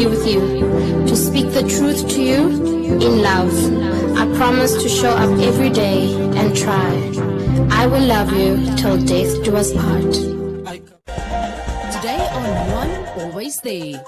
be with you, to speak the truth to you in love. I promise to show up every day and try. I will love you till death do us part. Today on One Always There.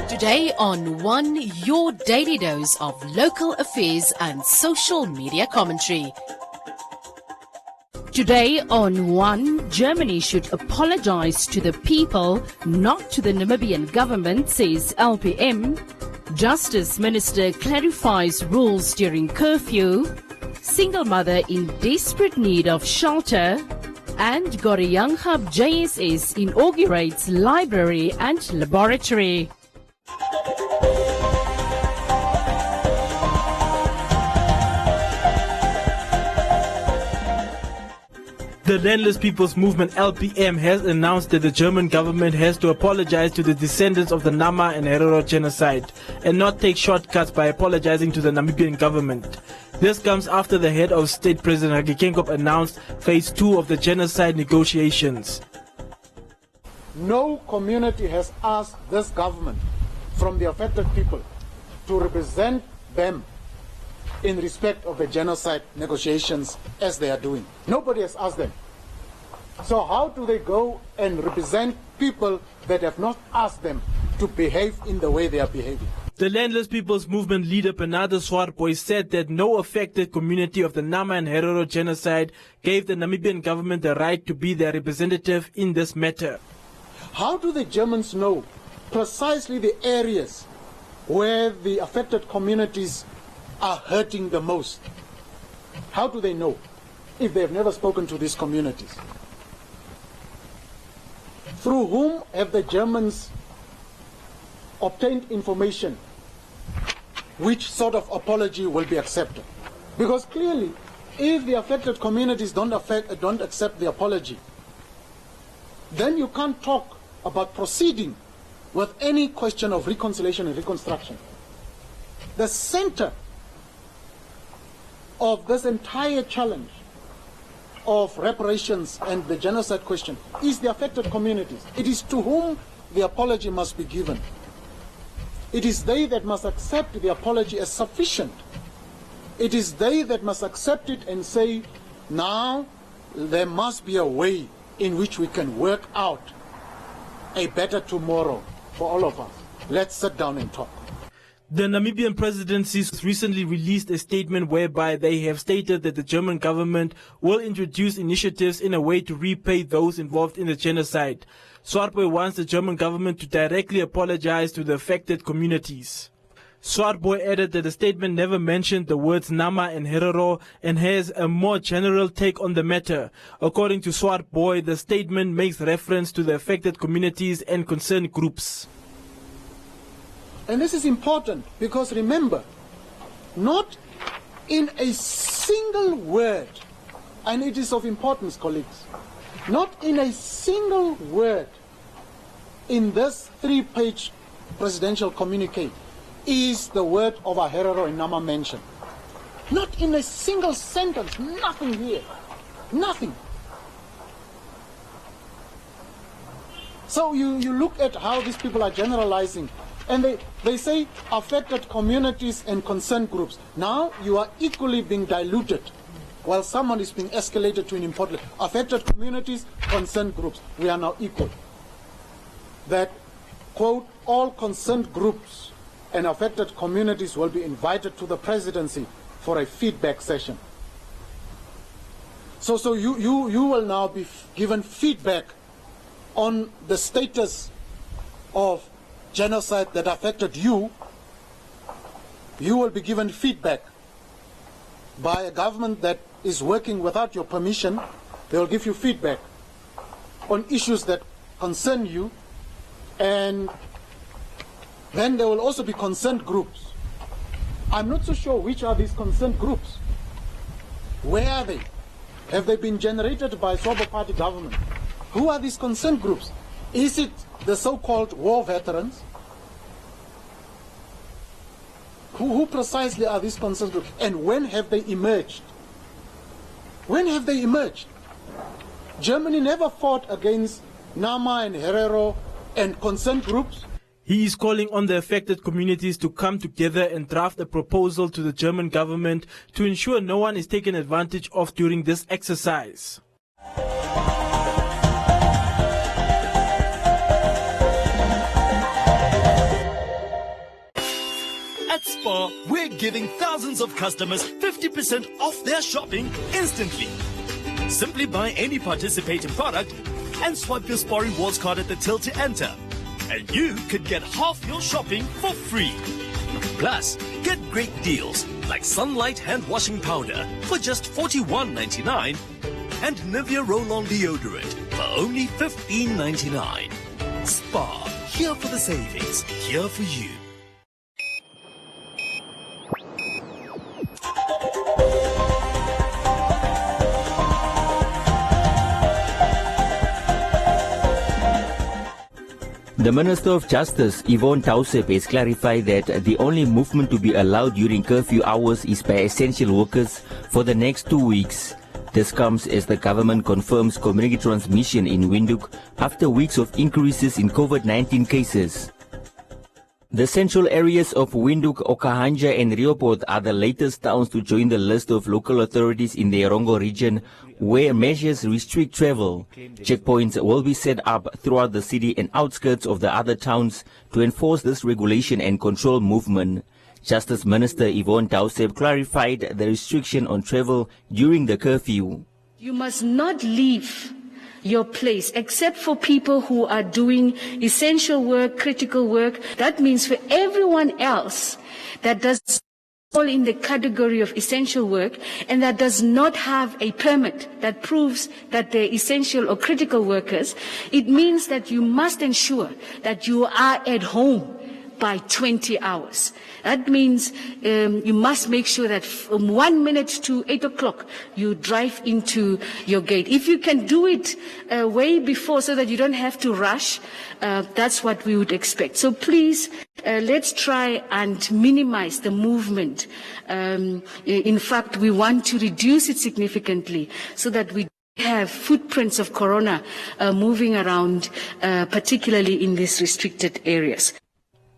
Today on One, your daily dose of local affairs and social media commentary. Today on One, Germany should apologize to the people, not to the Namibian government, says LPM. Justice Minister clarifies rules during curfew. Single mother in desperate need of shelter. And Goriyanghab JSS inaugurates library and laboratory. The Landless People's Movement LPM has announced that the German government has to apologize to the descendants of the Nama and Herero genocide and not take shortcuts by apologizing to the Namibian government. This comes after the head of state, President Hage Geingob, announced phase 2 of the genocide negotiations. No community has asked this government from the affected people to represent them in respect of the genocide negotiations as they are doing. Nobody has asked them. So how do they go and represent people that have not asked them to behave in the way they are behaving? The Landless People's Movement leader Bernardo Swartboy said that no affected community of the Nama and Herero genocide gave the Namibian government the right to be their representative in this matter. How do the Germans know precisely the areas where the affected communities are hurting the most? How do they know if they have never spoken to these communities? Through whom have the Germans obtained information? Which sort of apology will be accepted? Because clearly, if the affected communities don't accept the apology, then you can't talk about proceeding with any question of reconciliation and reconstruction. The center of this entire challenge of reparations and the genocide question is the affected communities. It is to whom the apology must be given. It is they that must accept the apology as sufficient. It is they that must accept it and say, now there must be a way in which we can work out a better tomorrow for all of us. Let's sit down and talk. The Namibian presidency recently released a statement whereby they have stated that the German government will introduce initiatives in a way to repay those involved in the genocide. Swartboy wants the German government to directly apologize to the affected communities. Swartboy added that the statement never mentioned the words Nama and Herero and has a more general take on the matter. According to Swartboy, the statement makes reference to the affected communities and concerned groups. And this is important because remember, not in a single word, and it is of importance, colleagues, not in a single word in this 3-page presidential communique is the word of a Herero and Nama mentioned. Not in a single sentence, nothing here, nothing. So you look at how these people are generalizing. And they say affected communities and concerned groups. Now you are equally being diluted while someone is being escalated to an important affected communities, concerned groups. We are now equal. That, quote, all concerned groups and affected communities will be invited to the presidency for a feedback session. So you will now be given feedback on the status of genocide that affected you. You will be given feedback by a government that is working without your permission. They will give you feedback on issues that concern you, and then there will also be concerned groups. I'm not so sure which are these concerned groups. Where are they? Have they been generated by Swabo Party government? Who are these concerned groups? Is it the so-called war veterans? Who precisely are these concerned groups? And when have they emerged? When have they emerged? Germany never fought against Nama and Herero and concerned groups. He is calling on the affected communities to come together and draft a proposal to the German government to ensure no one is taken advantage of during this exercise. At Spar, we're giving thousands of customers 50% off their shopping instantly. Simply buy any participating product and swipe your Spar Rewards card at the till to enter. And you could get half your shopping for free. Plus, get great deals like Sunlight hand washing powder for just $41.99 and Nivea roll-on deodorant for only $15.99. Spar, here for the savings, here for you. The Minister of Justice, Yvonne Tauseb, has clarified that the only movement to be allowed during curfew hours is by essential workers for the next 2 weeks. This comes as the government confirms community transmission in Windhoek after weeks of increases in COVID-19 cases. The central areas of Windhoek, Okahanja and Rioport are the latest towns to join the list of local authorities in the Erongo region where measures restrict travel. Checkpoints will be set up throughout the city and outskirts of the other towns to enforce this regulation and control movement. Justice Minister Yvonne Tauseb clarified the restriction on travel during the curfew. You must not leave your place except for people who are doing essential work, critical work. That means for everyone else that does fall in the category of essential work and that does not have a permit that proves that they're essential or critical workers, it means that you must ensure that you are at home by 20 hours. That means you must make sure that from 1 minute to 8 o'clock you drive into your gate. If you can do it way before so that you don't have to rush, that's what we would expect. So please, let's try and minimize the movement. In fact, we want to reduce it significantly so that we have footprints of corona moving around, particularly in these restricted areas.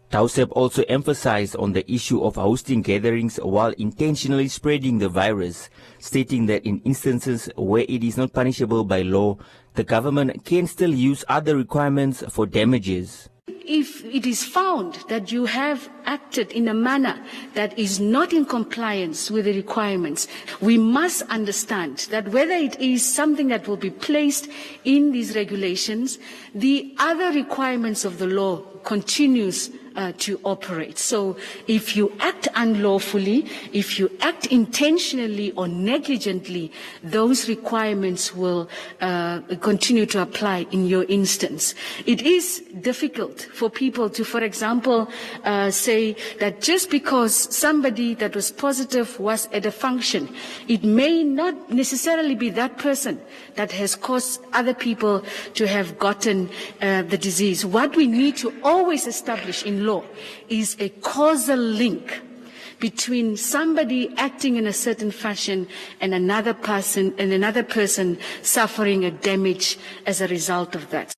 Tauseb also emphasized on the issue of hosting gatherings while intentionally spreading the virus, stating that in instances where it is not punishable by law, the government can still use other requirements for damages. If it is found that you have acted in a manner that is not in compliance with the requirements, we must understand that whether it is something that will be placed in these regulations, the other requirements of the law continues to operate. So if you act unlawfully, if you act intentionally or negligently, those requirements will continue to apply in your instance. It is difficult for people to, for example, say that just because somebody that was positive was at a function, it may not necessarily be that person that has caused other people to have gotten the disease. What we need to always establish in law is a causal link between somebody acting in a certain fashion and another person suffering a damage as a result of that.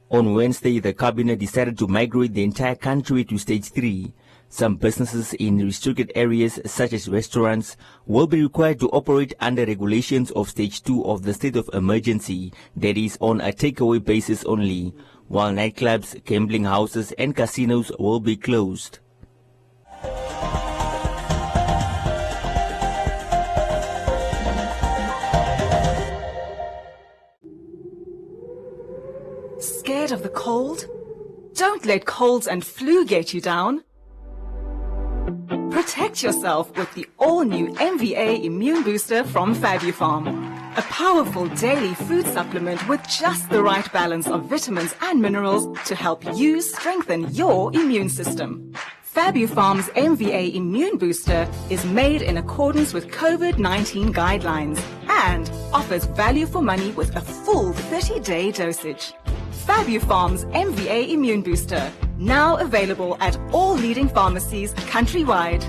On Wednesday, the cabinet decided to migrate the entire country to stage 3. Some businesses in restricted areas such as restaurants will be required to operate under regulations of stage 2 of the state of emergency, that is on a takeaway basis only, while nightclubs, gambling houses and casinos will be closed. Scared of the cold? Don't let colds and flu get you down. Protect yourself with the all-new MVA Immune Booster from Fabufarm. A powerful daily food supplement with just the right balance of vitamins and minerals to help you strengthen your immune system. Fabufarm's MVA Immune Booster is made in accordance with COVID-19 guidelines and offers value for money with a full 30-day dosage. FabuFarm's MVA Immune Booster, now available at all leading pharmacies countrywide.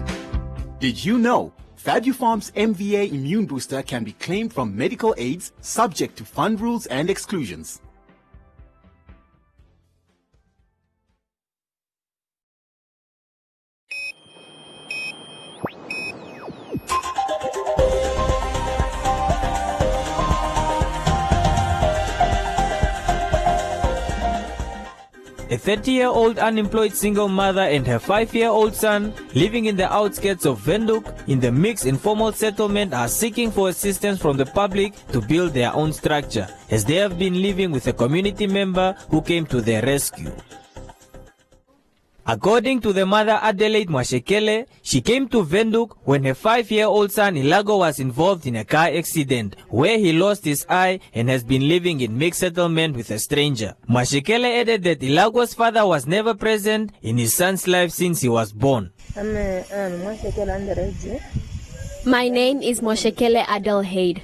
Did you know FabuFarm's MVA Immune Booster can be claimed from medical aids subject to fund rules and exclusions? A 30-year-old unemployed single mother and her 5-year-old son living in the outskirts of Windhoek in the mixed informal settlement are seeking for assistance from the public to build their own structure, as they have been living with a community member who came to their rescue. According to the mother Adelaide Mwashekele, she came to Windhoek when her 5-year-old son Ilago was involved in a car accident where he lost his eye and has been living in mixed settlement with a stranger. Mwashekele added that Ilago's father was never present in his son's life since he was born. My name is Mwashekele Adelaide.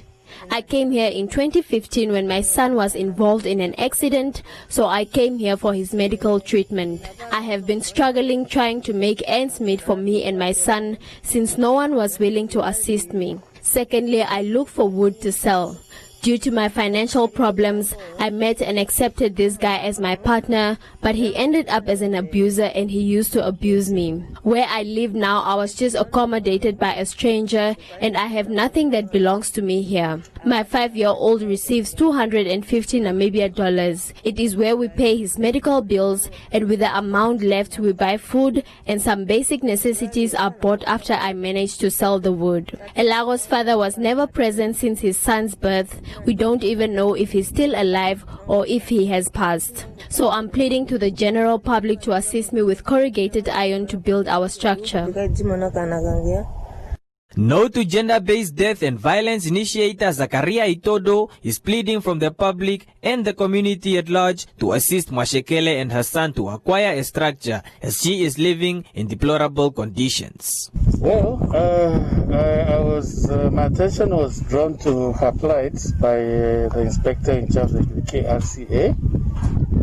I came here in 2015 when my son was involved in an accident, so I came here for his medical treatment. I have been struggling trying to make ends meet for me and my son since no one was willing to assist me. Secondly, I look for wood to sell. Due to my financial problems, I met and accepted this guy as my partner, but he ended up as an abuser and he used to abuse me. Where I live now, I was just accommodated by a stranger and I have nothing that belongs to me here. My 5-year-old receives 250 Namibia dollars. It is where we pay his medical bills, and with the amount left we buy food and some basic necessities are bought after I managed to sell the wood. Elago's father was never present since his son's birth. We don't even know if he's still alive or if he has passed. So I'm pleading to the general public to assist me with corrugated iron to build our structure. No to gender-based death and violence initiator Zakaria Itodo is pleading from the public and the community at large to assist Mwashekele and her son to acquire a structure as she is living in deplorable conditions. Well, my attention was drawn to her plight by the inspector in charge of the KRCA,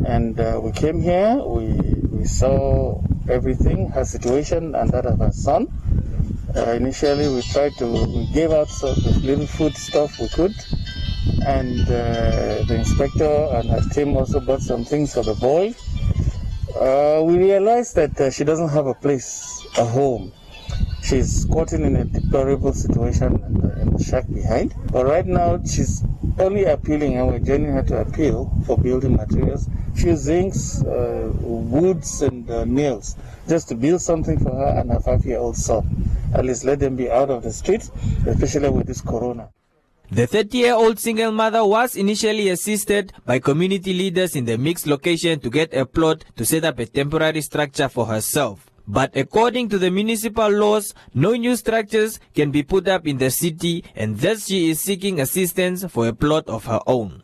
and we came here, we saw everything, her situation and that of her son. Initially we gave out sort of little food stuff we could, and the inspector and her team also bought some things for the boy. We realized that she doesn't have a place, a home. She's squatting in a deplorable situation in the shack behind. But right now she's only appealing, and we're joining her to appeal for building materials. She uses zincs, woods and nails just to build something for her and her 5-year-old son. At least let them be out of the streets, especially with this corona. The 30-year-old single mother was initially assisted by community leaders in the mixed location to get a plot to set up a temporary structure for herself. But according to the municipal laws, no new structures can be put up in the city, and thus she is seeking assistance for a plot of her own.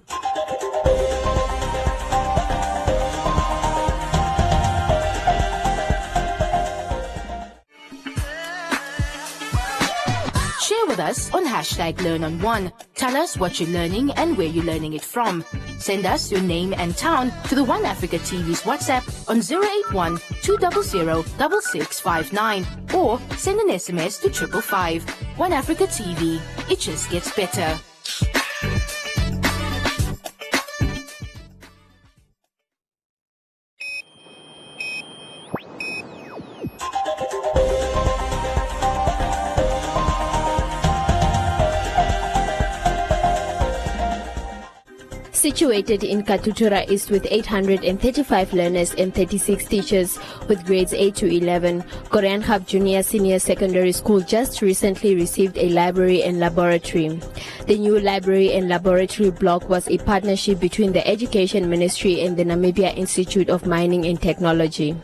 Share with us on #LearnOn1. Tell us what you're learning and where you're learning it from. Send us your name and town to the One Africa TV's WhatsApp on 081 200 6659 or send an SMS to 555. One Africa TV. It just gets better. Situated in Katutura East with 835 learners and 36 teachers with grades 8 to 11, Korean Hub Junior Senior Secondary School just recently received a library and laboratory. The new library and laboratory block was a partnership between the Education Ministry and the Namibia Institute of Mining and Technology.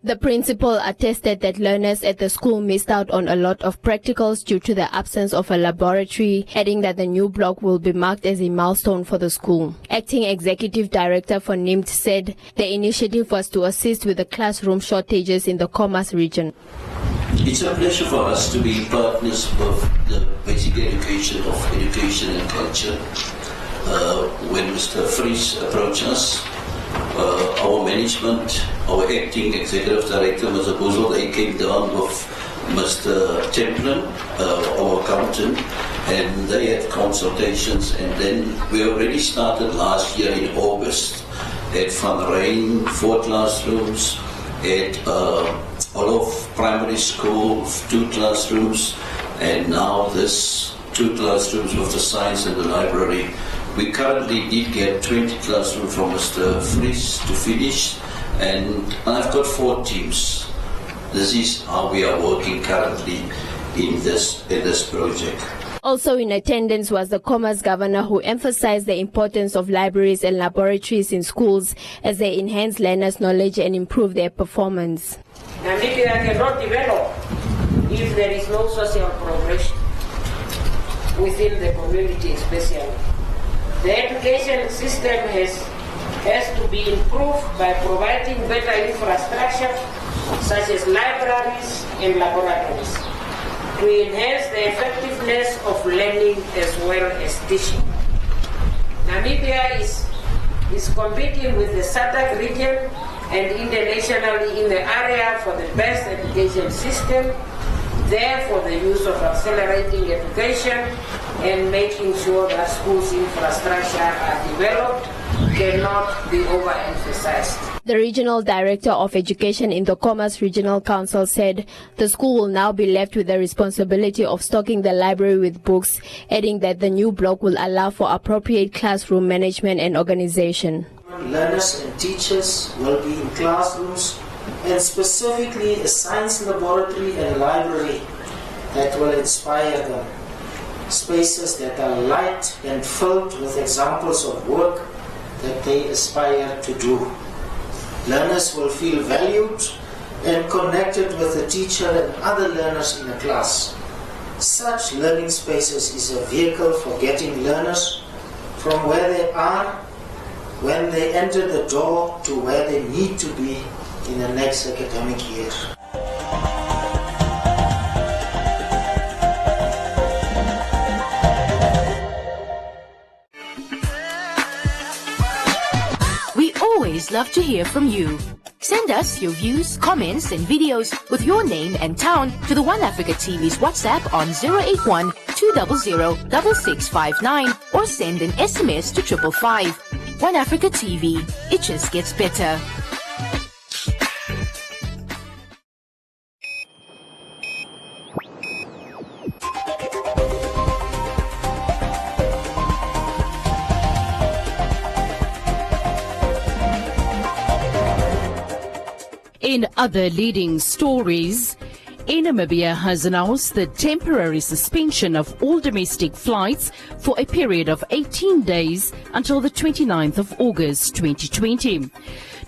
The principal attested that learners at the school missed out on a lot of practicals due to the absence of a laboratory, adding that the new block will be marked as a milestone for the school. Acting Executive Director for NIMT said the initiative was to assist with the classroom shortages in the Khomas region. It's a pleasure for us to be partners of the basic education and culture. When Mr. Fries approached us, our management, our acting executive director, Mr. Bozo, they came down with Mr. Templin, our accountant, and they had consultations, and then we already started last year in August at Van Rijn, 4 classrooms, at Olof Primary School, 2 classrooms, and now this 2 classrooms with the science and the library. We currently did get 20 classrooms from Mr. Fries to finish, and I've got 4 teams. This is how we are working currently in this project. Also in attendance was the Commerce Governor, who emphasized the importance of libraries and laboratories in schools as they enhance learners' knowledge and improve their performance. Namibia cannot develop if there is no social progression within the community especially. The education system has to be improved by providing better infrastructure such as libraries and laboratories to enhance the effectiveness of learning as well as teaching. Namibia is competing with the SADC region and internationally in the area for the best education system, therefore the use of accelerating education and making sure that schools' infrastructure are developed cannot be overemphasized. The Regional Director of Education in the Commerce Regional Council said the school will now be left with the responsibility of stocking the library with books, adding that the new block will allow for appropriate classroom management and organization. Learners and teachers will be in classrooms, and specifically a science laboratory and library that will inspire them. Spaces that are light and filled with examples of work that they aspire to do. Learners will feel valued and connected with the teacher and other learners in a class. Such learning spaces is a vehicle for getting learners from where they are when they enter the door to where they need to be in the next academic year. We always love to hear from you. Send us your views, comments and videos with your name and town to the One Africa TV's WhatsApp on 081 200 6659 or send an SMS to 555. One Africa TV, it just gets better. In other leading stories, Namibia has announced the temporary suspension of all domestic flights for a period of 18 days until the 29th of August 2020.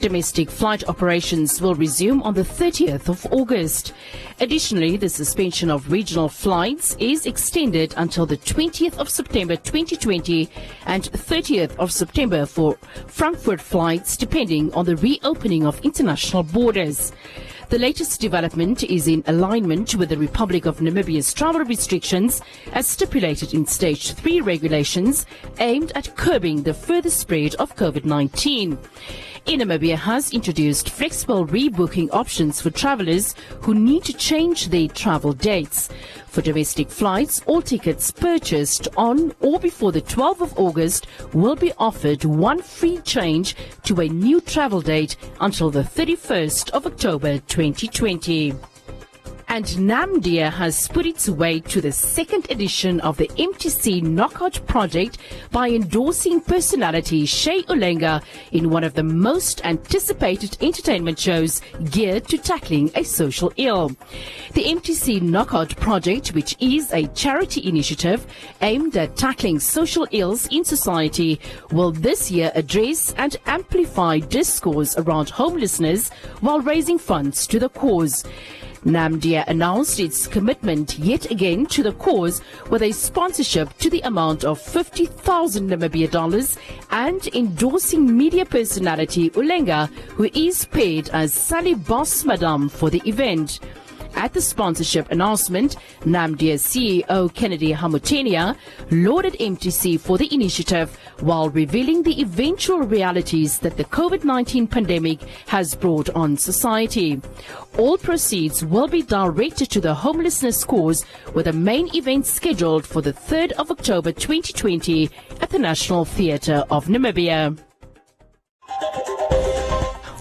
Domestic flight operations will resume on the 30th of August. Additionally, the suspension of regional flights is extended until the 20th of September 2020 and 30th of September for Frankfurt flights, depending on the reopening of international borders. The latest development is in alignment with the Republic of Namibia's travel restrictions as stipulated in Stage 3 regulations aimed at curbing the further spread of COVID-19. Namibia has introduced flexible rebooking options for travelers who need to change their travel dates. For domestic flights, all tickets purchased on or before the 12th of August will be offered one free change to a new travel date until the 31st of October 2020. And Namibia has put its way to the second edition of the MTC Knockout Project by endorsing personality Shay Ulenga in one of the most anticipated entertainment shows geared to tackling a social ill. The MTC Knockout Project, which is a charity initiative aimed at tackling social ills in society, will this year address and amplify discourse around homelessness while raising funds to the cause. Namibia announced its commitment yet again to the cause with a sponsorship to the amount of 50,000 Namibia dollars and endorsing media personality Ulenga, who is paid as Sally Boss Madam for the event. At the sponsorship announcement, NAMDIA CEO Kennedy Hamutenia lauded MTC for the initiative while revealing the eventual realities that the COVID-19 pandemic has brought on society. All proceeds will be directed to the homelessness cause, with a main event scheduled for the 3rd of October 2020 at the National Theatre of Namibia.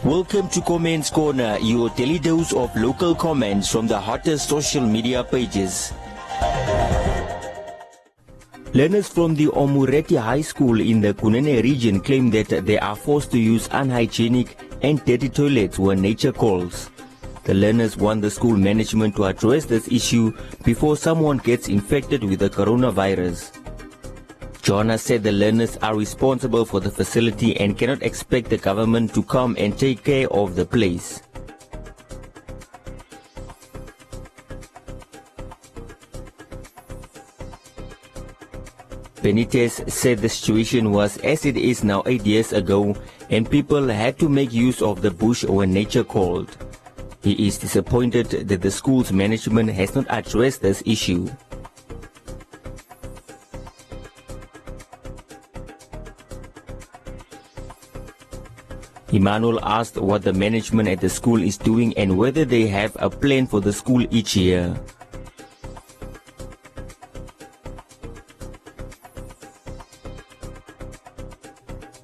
Welcome to Comments Corner, your daily dose of local comments from the hottest social media pages. Learners from the Omureti High School in the Kunene region claim that they are forced to use unhygienic and dirty toilets when nature calls. The learners want the school management to address this issue before someone gets infected with the coronavirus. Joanna said the learners are responsible for the facility and cannot expect the government to come and take care of the place. Benitez said the situation was as it is now 8 years ago, and people had to make use of the bush when nature called. He is disappointed that the school's management has not addressed this issue. Emmanuel asked what the management at the school is doing and whether they have a plan for the school each year.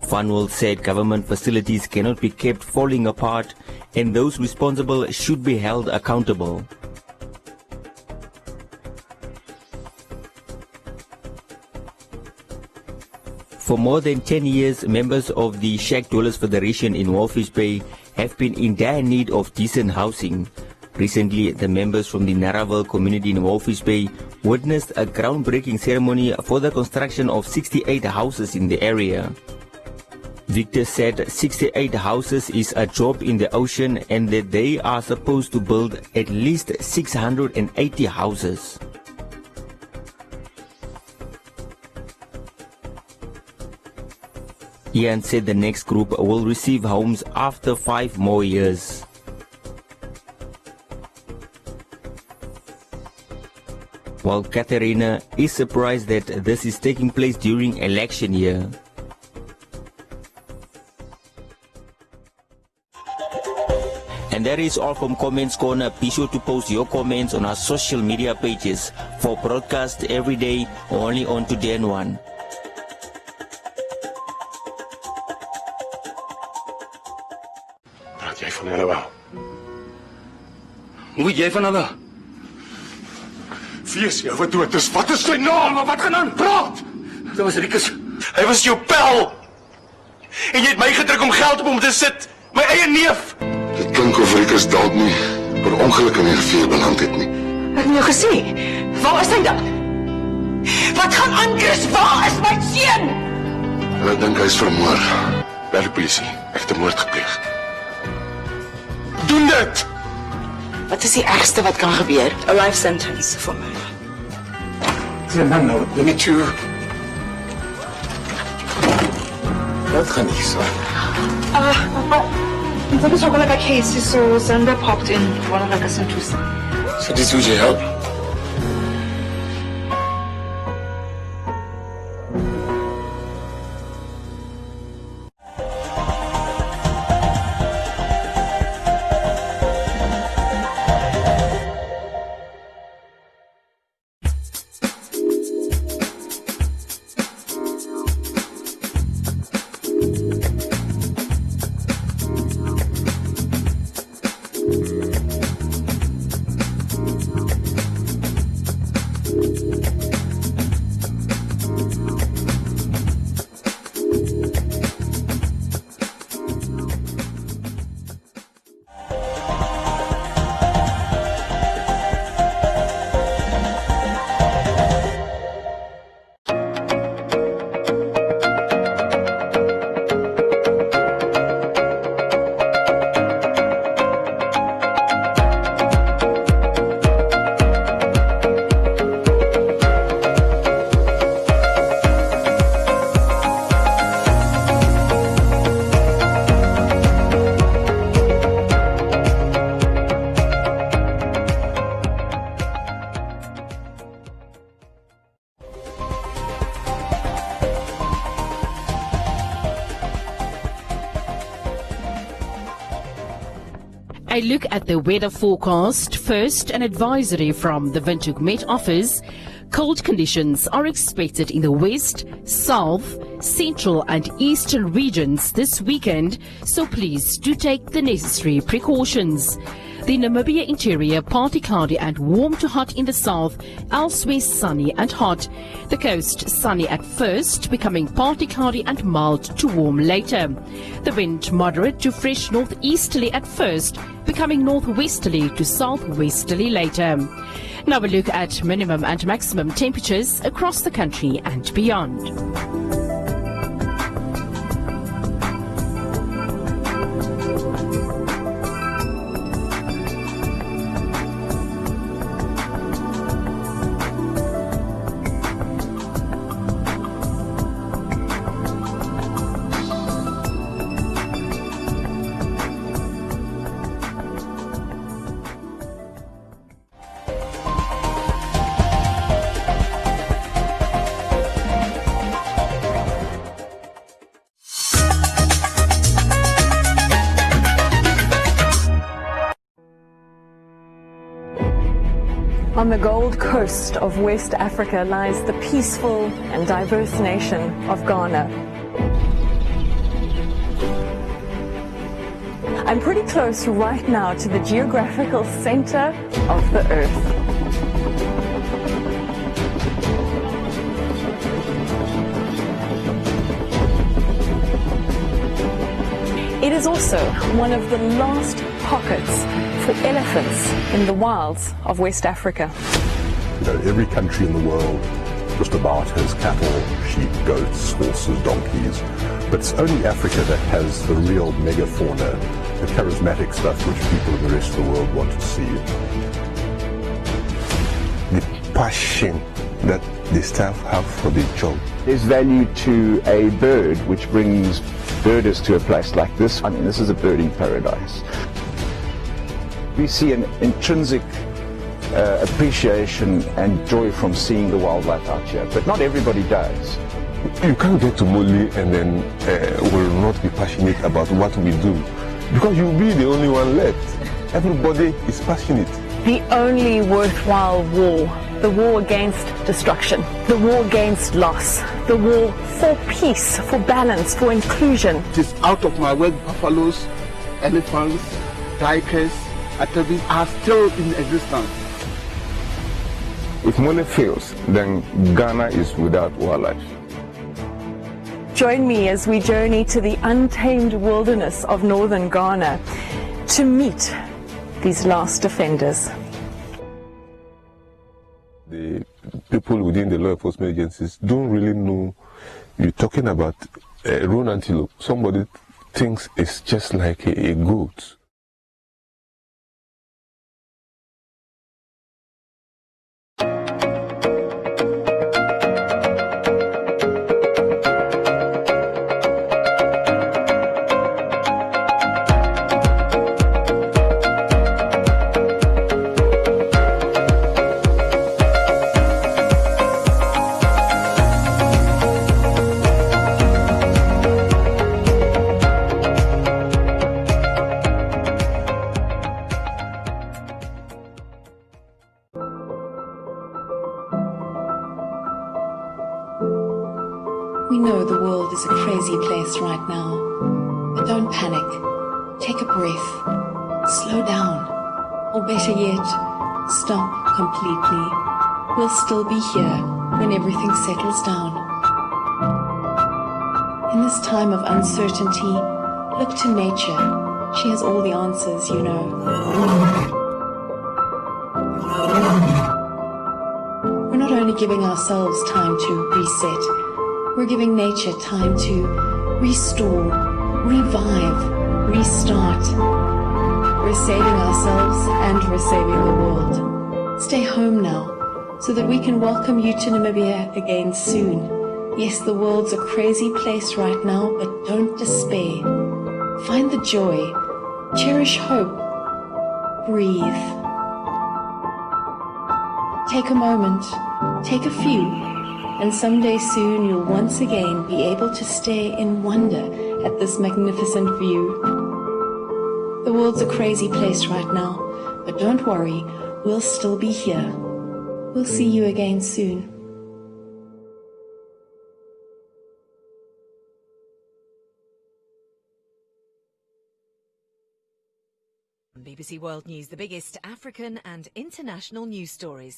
Funwell said government facilities cannot be kept falling apart and those responsible should be held accountable. For more than 10 years, members of the Shack Dwellers Federation in Walfish Bay have been in dire need of decent housing. Recently, the members from the Naraville community in Walfish Bay witnessed a groundbreaking ceremony for the construction of 68 houses in the area. Victor said 68 houses is a drop in the ocean and that they are supposed to build at least 680 houses. Ian said the next group will receive homes after 5 more years. While Katharina is surprised that this is taking place during election year. And that is all from Comments Corner. Be sure to post your comments on our social media pages for broadcast every day only on Today and One. Praat jy van hulle wel? Hoe weet jy van hulle? Fees jou wat dood is. Wat is sy naam? Wat gaan aan? Praat! Dit was Rikus. Hy was jou pel. En jy het my gedruk om geld op hom te sit. My eie neef. Dit klink of Rikus dalk nie per ongeluk in die rivier beland het nie. Ek het jou gesê. Waar is hy dan? Wat gaan aan, Chris? Waar is my seun? Hulle dink hy is vermoor. Bel die polisie. Ek het 'n moord gepleeg. Doen dit! Wat is die ergste wat kan gebeur? A life sentence vir my. No, let me too. Wat gaan nie so? Dit is ook wel 'n case so Zander popped in wonderlike toestand. So dis hoe jy help. A look at the weather forecast. First, an advisory from the Windhoek Met Office. Cold conditions are expected in the west, south, central and eastern regions this weekend, so please do take the necessary precautions. The Namibia interior partly cloudy and warm to hot in the south, elsewhere sunny and hot. The coast sunny at first, becoming partly cloudy and mild to warm later. The wind moderate to fresh northeasterly at first, becoming northwesterly to southwesterly later. Now we look at minimum and maximum temperatures across the country and beyond. On the Gold Coast of West Africa lies the peaceful and diverse nation of Ghana. I'm pretty close right now to the geographical center of the earth. It is also one of the last pockets for elephants in the wilds of West Africa. You know, every country in the world just about has cattle, sheep, goats, horses, donkeys, but it's only Africa that has the real megafauna, the charismatic stuff which people in the rest of the world want to see. The passion that the staff have for the job. There's value to a bird which brings birders to a place like this. I mean, this is a birding paradise. We see an intrinsic appreciation and joy from seeing the wildlife out here, but not everybody does. You can't get to Moli and then will not be passionate about what we do, because you'll be the only one left. Everybody is passionate. The only worthwhile war, the war against destruction, the war against loss, the war for peace, for balance, for inclusion. It is out of my way. Buffaloes, elephants, tigers, attributes are still in existence. If money fails, then Ghana is without wildlife. Join me as we journey to the untamed wilderness of northern Ghana to meet these last defenders. The people within the law enforcement agencies don't really know you're talking about a roan antelope. Somebody thinks it's just like a goat. We know the world is a crazy place right now, but don't panic. Take a breath, slow down, or better yet, stop completely. We'll still be here when everything settles down. In this time of uncertainty, look to nature. She has all the answers, you know. We're not only giving ourselves time to reset, we're giving nature time to restore, revive, restart. We're saving ourselves and we're saving the world. Stay home now so that we can welcome you to Namibia again soon. Yes, the world's a crazy place right now, but don't despair. Find the joy, cherish hope, breathe. Take a moment, take a few, and someday soon you'll once again be able to stare in wonder at this magnificent view. The world's a crazy place right now, but don't worry, we'll still be here. We'll see you again soon. BBC World News, the biggest African and international news stories.